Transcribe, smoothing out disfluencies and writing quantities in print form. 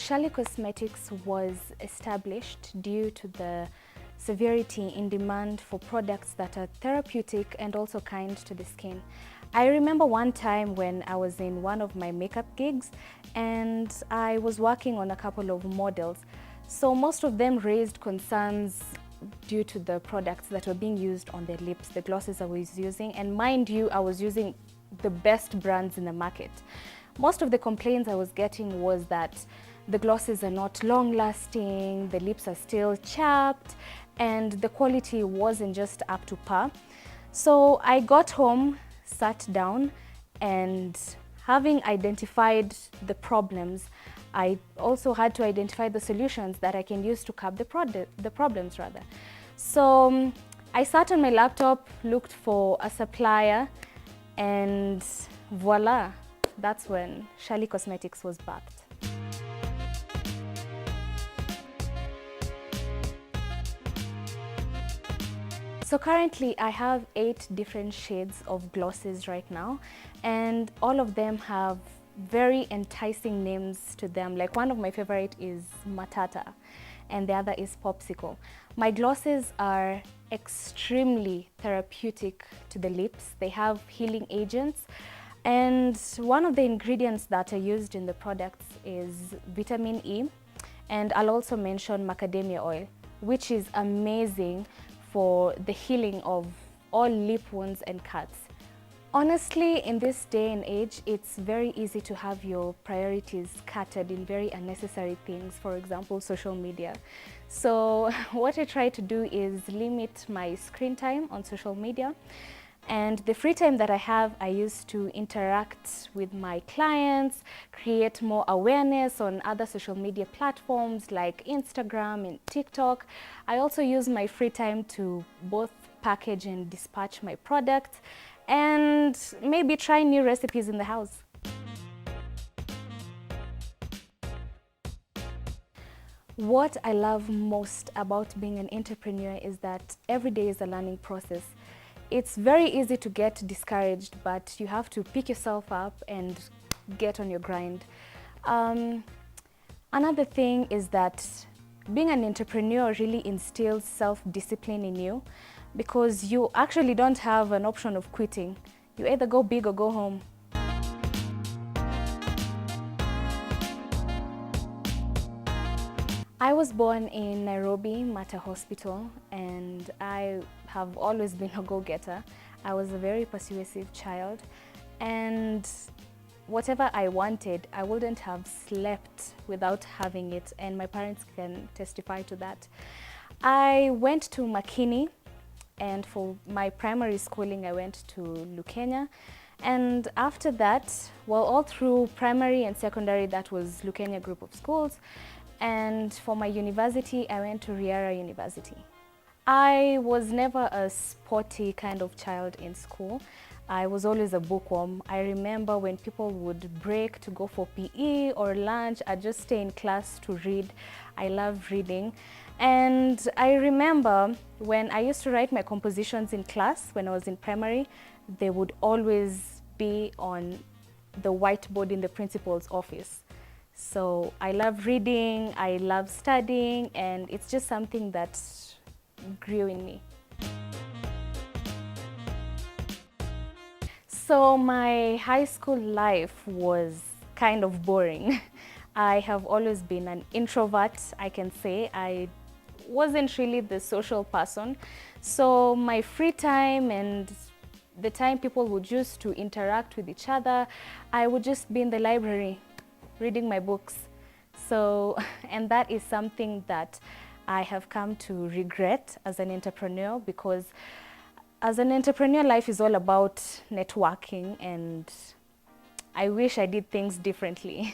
Shali Cosmetics was established due to the severity in demand for products that are therapeutic and also kind to the skin. I remember one time when I was in one of my makeup gigs and I was working on a couple of models. So most of them raised concerns due to the products that were being used on their lips, the glosses I was using. And mind you, I was using the best brands in the market. Most of the complaints I was getting was that the glosses are not long lasting, the lips are still chapped, and the quality wasn't just up to par. So I got home, sat down, and having identified the problems, I also had to identify the solutions that I can use to curb the problems rather. So I sat on my laptop, looked for a supplier, and voila, that's when Shali Cosmetics was birthed. So currently I have 8 different shades of glosses right now, and all of them have very enticing names to them. Like one of my favorite is Matata and the other is Popsicle. My glosses are extremely therapeutic to the lips. They have healing agents, and one of the ingredients that are used in the products is vitamin E, and I'll also mention macadamia oil, which is amazing for the healing of all lip wounds and cuts. Honestly, in this day and age, it's very easy to have your priorities scattered in very unnecessary things, for example, social media. So what I try to do is limit my screen time on social media, and the free time that I have, I use to interact with my clients, create more awareness on other social media platforms like Instagram and TikTok. I also use my free time to both package and dispatch my products and maybe try new recipes in the house. What I love most about being an entrepreneur is that every day is a learning process. It's very easy to get discouraged, but you have to pick yourself up and get on your grind. Another thing is that being an entrepreneur really instills self-discipline in you, because you actually don't have an option of quitting. You either go big or go home. I was born in Nairobi, Mater Hospital, and I have always been a go-getter. I was a very persuasive child, and whatever I wanted, I wouldn't have slept without having it, and my parents can testify to that. I went to Makini, and for my primary schooling, I went to Lukenya. And after that, well, all through primary and secondary, that was Lukenya Group of Schools. And for my university, I went to Riara University. I was never a sporty kind of child in school. I was always a bookworm. I remember when people would break to go for PE or lunch, I'd just stay in class to read. I love reading. And I remember when I used to write my compositions in class when I was in primary, they would always be on the whiteboard in the principal's office. So I love reading, I love studying, and it's just something that grew in me. So my high school life was kind of boring. I have always been an introvert, I can say. I wasn't really the social person. So my free time and the time people would use to interact with each other, I would just be in the library reading my books. So, and that is something that I have come to regret as an entrepreneur, because as an entrepreneur, life is all about networking, and I wish I did things differently.